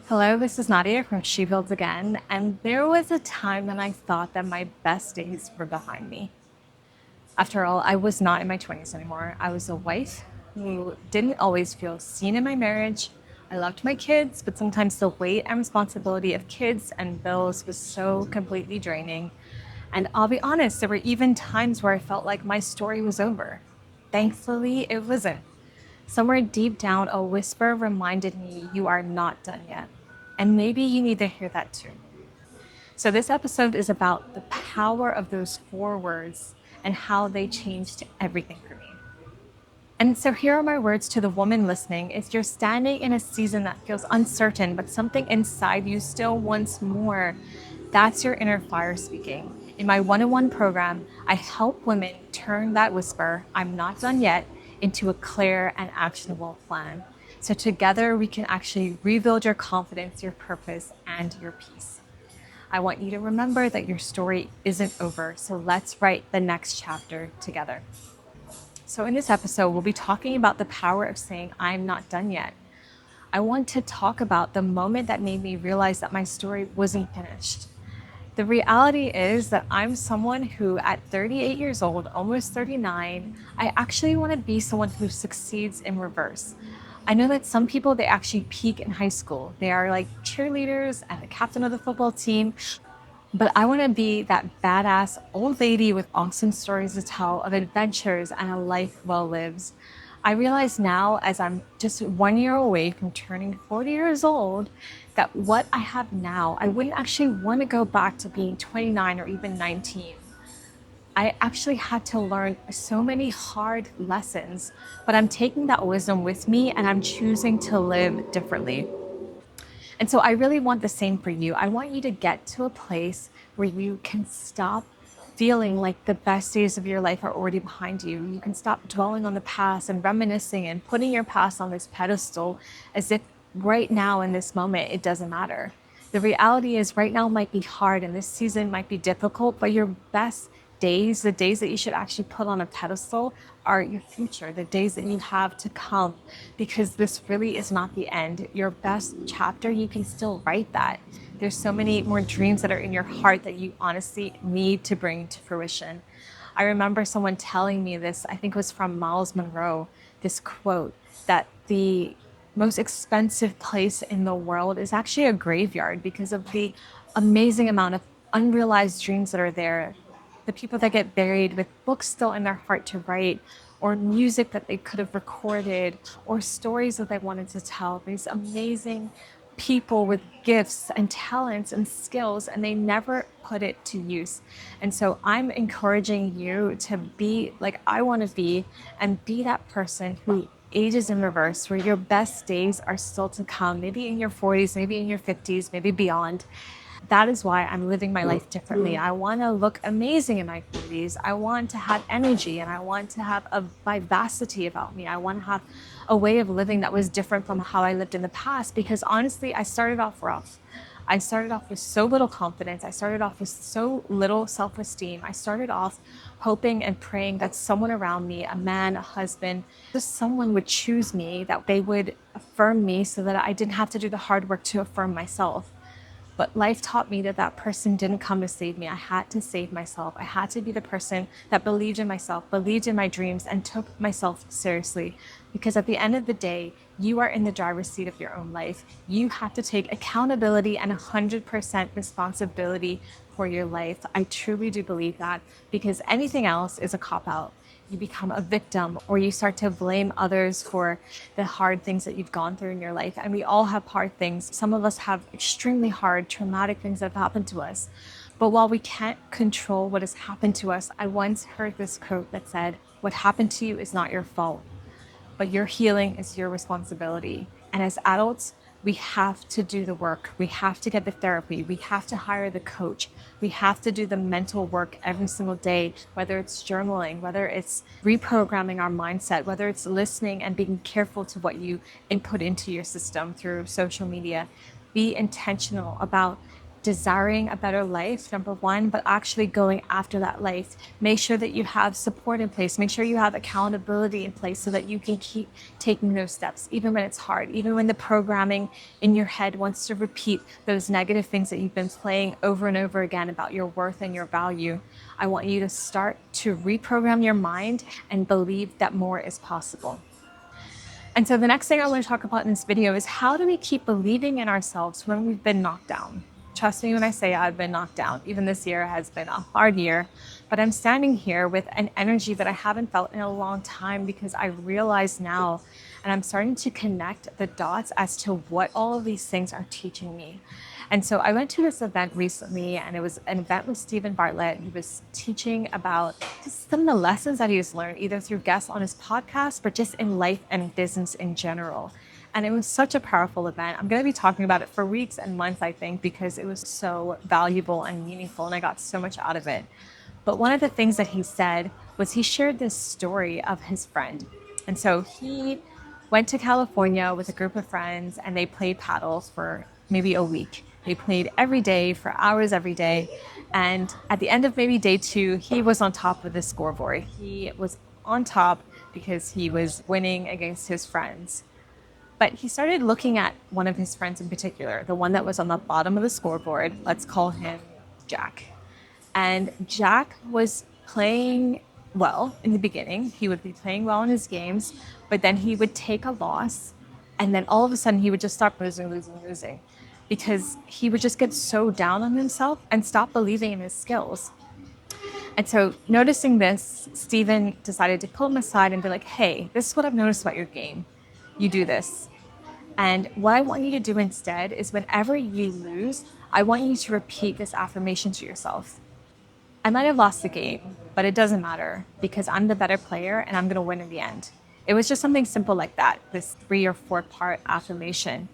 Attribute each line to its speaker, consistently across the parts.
Speaker 1: Hello, this is Nadia from She Builds Again, and there was a time when I thought that my best days were behind me. After all, I was not in my 20s anymore. I was a wife who didn't always feel seen in my marriage. I loved my kids, but sometimes the weight and responsibility of kids and bills was so completely draining. And I'll be honest, there were even times where I felt like my story was over. Thankfully, it wasn't. Somewhere deep down, a whisper reminded me you are not done yet. And maybe you need to hear that too. So, this episode is about the power of those four words and how they changed everything for me. And so, here are my words to the woman listening. If you're standing in a season that feels uncertain, but something inside you still wants more, that's your inner fire speaking. In my one on one program, I help women turn that whisper, I'm not done yet, into a clear and actionable plan. So, together, we can actually rebuild your confidence, your purpose, and your peace. I want you to remember that your story isn't over. So, let's write the next chapter together. So, in this episode, we'll be talking about the power of saying, I'm not done yet. I want to talk about the moment that made me realize that my story wasn't finished. The reality is that I'm someone who, at 38 years old, almost 39, I actually want to be someone who succeeds in reverse. I know that some people, they actually peak in high school. They are like cheerleaders and the captain of the football team. But I want to be that badass old lady with awesome stories to tell of adventures and a life well lived. I realize now, as I'm just 1 year away from turning 40 years old, that what I have now, I wouldn't actually want to go back to being 29 or even 19. I actually had to learn so many hard lessons, but I'm taking that wisdom with me and I'm choosing to live differently. And so I really want the same for you. I want you to get to a place where you can stop feeling like the best days of your life are already behind you. You can stop dwelling on the past and reminiscing and putting your past on this pedestal as if right now in this moment it doesn't matter. The reality is, right now might be hard and this season might be difficult, but your best days, the days that you should actually put on a pedestal, are your future, the days that you have to come, because this really is not the end. Your best chapter, you can still write that. There's so many more dreams that are in your heart that you honestly need to bring to fruition. I remember someone telling me this, I think it was from Miles Monroe, this quote that the most expensive place in the world is actually a graveyard because of the amazing amount of unrealized dreams that are there. The people that get buried with books still in their heart to write, or music that they could have recorded, or stories that they wanted to tell. These amazing people with gifts and talents and skills, and they never put it to use. And so I'm encouraging you to be like I want to be, and be that person who ages in reverse, where your best days are still to come, maybe in your 40s, maybe in your 50s, maybe beyond. That is why I'm living my life differently. I want to look amazing in my 40s. I want to have energy and I want to have a vivacity about me. I want to have a way of living that was different from how I lived in the past, because honestly, I started off rough. I started off with so little confidence. I started off with so little self esteem. I started off hoping and praying that someone around me, a man, a husband, just someone would choose me, that they would affirm me so that I didn't have to do the hard work to affirm myself. But life taught me that that person didn't come to save me. I had to save myself. I had to be the person that believed in myself, believed in my dreams, and took myself seriously. Because at the end of the day, you are in the driver's seat of your own life. You have to take accountability and 100% responsibility for your life. I truly do believe that, because anything else is a cop out. You become a victim, or you start to blame others for the hard things that you've gone through in your life. And we all have hard things. Some of us have extremely hard, traumatic things that have happened to us. But while we can't control what has happened to us, I once heard this quote that said, what happened to you is not your fault, but your healing is your responsibility. And as adults, we have to do the work. We have to get the therapy. We have to hire the coach. We have to do the mental work every single day, whether it's journaling, whether it's reprogramming our mindset, whether it's listening and being careful to what you input into your system through social media. Be intentional about desiring a better life, number one, but actually going after that life. Make sure that you have support in place. Make sure you have accountability in place so that you can keep taking those steps, even when it's hard, even when the programming in your head wants to repeat those negative things that you've been playing over and over again about your worth and your value. I want you to start to reprogram your mind and believe that more is possible. And so the next thing I want to talk about in this video is how do we keep believing in ourselves when we've been knocked down? Trust me when I say I've been knocked down. Even this year has been a hard year, but I'm standing here with an energy that I haven't felt in a long time because I realize now and I'm starting to connect the dots as to what all of these things are teaching me. And so I went to this event recently, and it was an event with Stephen Bartlett. He was teaching about just some of the lessons that he's learned, either through guests on his podcast, but just in life and business in general. And it was such a powerful event. I'm going to be talking about it for weeks and months, I think, because it was so valuable and meaningful, and I got so much out of it. But one of the things that he said was he shared this story of his friend. And so he went to California with a group of friends and they played paddles for maybe a week. They played every day for hours every day. And at the end of maybe day two, he was on top of the scoreboard. He was on top because he was winning against his friends. But he started looking at one of his friends in particular, the one that was on the bottom of the scoreboard. Let's call him Jack. And Jack was playing well in the beginning. He would be playing well in his games, but then he would take a loss. And then all of a sudden, he would just start losing, because he would just get so down on himself and stop believing in his skills. And so, noticing this, Steven decided to pull him aside and be like, hey, this is what I've noticed about your game. You do this. And what I want you to do instead is whenever you lose, I want you to repeat this affirmation to yourself. I might have lost the game, but it doesn't matter because I'm the better player and I'm going to win in the end. It was just something simple like that, this 3 or 4 part affirmation.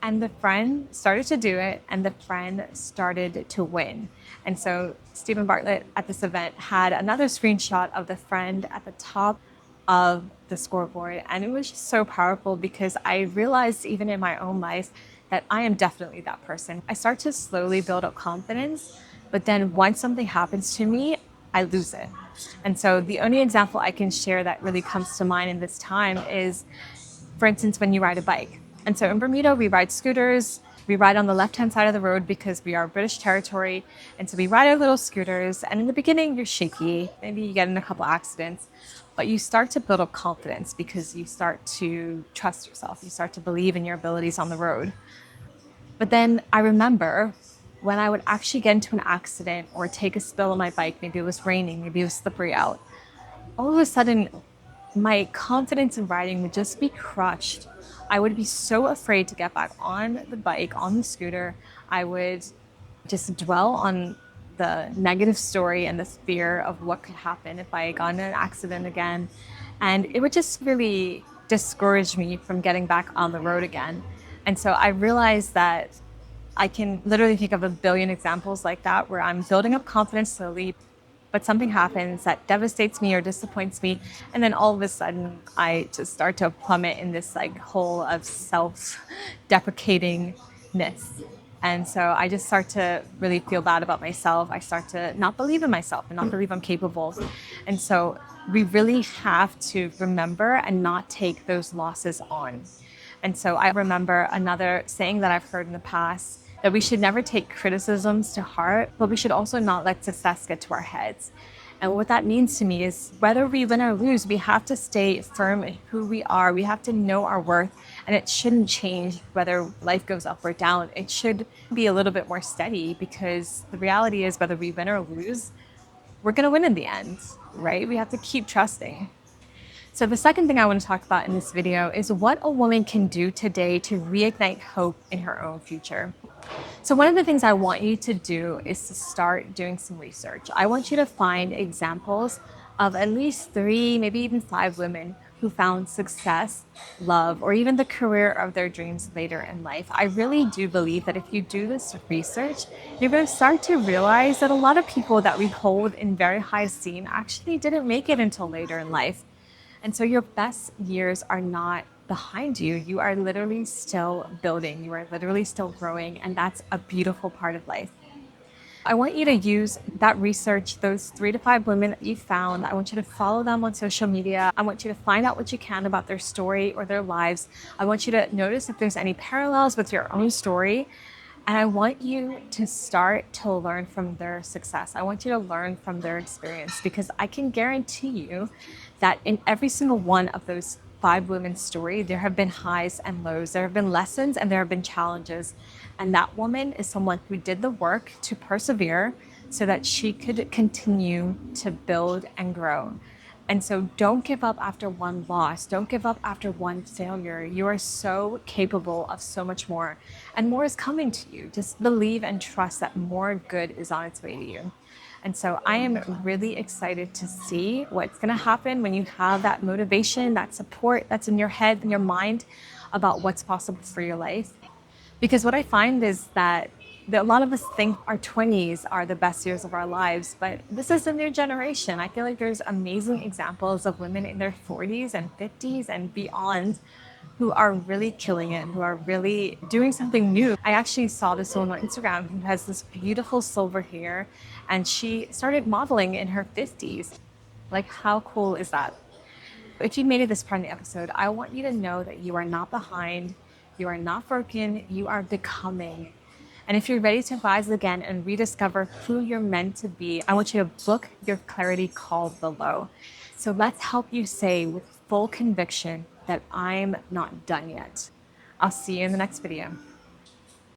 Speaker 1: And the friend started to do it, and the friend started to win. And so Stephen Bartlett at this event had another screenshot of the friend at the top of the scoreboard. And it was just so powerful because I realized even in my own life that I am definitely that person. I start to slowly build up confidence, but then once something happens to me, I lose it. And so the only example I can share that really comes to mind in this time is, for instance, when you ride a bike. And so in Bermuda, we ride scooters. We ride on the left-hand side of the road because we are British territory. And so we ride our little scooters. And in the beginning, you're shaky. Maybe you get in a couple accidents. But you start to build up confidence because you start to trust yourself. You start to believe in your abilities on the road. But then I remember when I would actually get into an accident or take a spill on my bike, maybe it was raining, maybe it was slippery out, all of a sudden my confidence in riding would just be crushed. I would be so afraid to get back on the bike, on the scooter. I would just dwell on the negative story and the fear of what could happen if I got in an accident again. And it would just really discourage me from getting back on the road again. And so I realized that I can literally think of a billion examples like that where I'm building up confidence slowly, but something happens that devastates me or disappoints me, and then all of a sudden I just start to plummet in this like hole of self-deprecatingness. And so I just start to really feel bad about myself. I start to not believe in myself and not believe I'm capable. And so we really have to remember and not take those losses on. And so I remember another saying that I've heard in the past, that we should never take criticisms to heart, but we should also not let success get to our heads. And what that means to me is whether we win or lose, we have to stay firm in who we are. We have to know our worth, and it shouldn't change whether life goes up or down. It should be a little bit more steady because the reality is whether we win or lose, we're going to win in the end, right? We have to keep trusting. So the second thing I want to talk about in this video is what a woman can do today to reignite hope in her own future. So one of the things I want you to do is to start doing some research. I want you to find examples of at least 3, maybe even 5 women who found success, love, or even the career of their dreams later in life. I really do believe that if you do this research, you're going to start to realize that a lot of people that we hold in very high esteem actually didn't make it until later in life. And so your best years are not behind you. You are literally still building. You are literally still growing. And that's a beautiful part of life. I want you to use that research, those 3 to 5 women that you found. I want you to follow them on social media. I want you to find out what you can about their story or their lives. I want you to notice if there's any parallels with your own story. And I want you to start to learn from their success. I want you to learn from their experience because I can guarantee you that in every single one of those 5 women's story, there have been highs and lows. There have been lessons and there have been challenges. And that woman is someone who did the work to persevere so that she could continue to build and grow. And so don't give up after one loss. Don't give up after one failure. You are so capable of so much more, and more is coming to you. Just believe and trust that more good is on its way to you. And so I am really excited to see what's going to happen when you have that motivation, that support that's in your head and your mind about what's possible for your life. Because what I find is that a lot of us think our 20s are the best years of our lives, but this is a new generation. I feel like there's amazing examples of women in their 40s and 50s and beyond who are really killing it, who are really doing something new. I actually saw this woman on Instagram who has this beautiful silver hair, and she started modeling in her 50s. Like, how cool is that? If you made it this part in the episode, I want you to know that you are not behind, you are not broken, you are becoming. And if you're ready to rise again and rediscover who you're meant to be, I want you to book your clarity call below. So let's help you say with full conviction that I'm not done yet. I'll see you in the next video.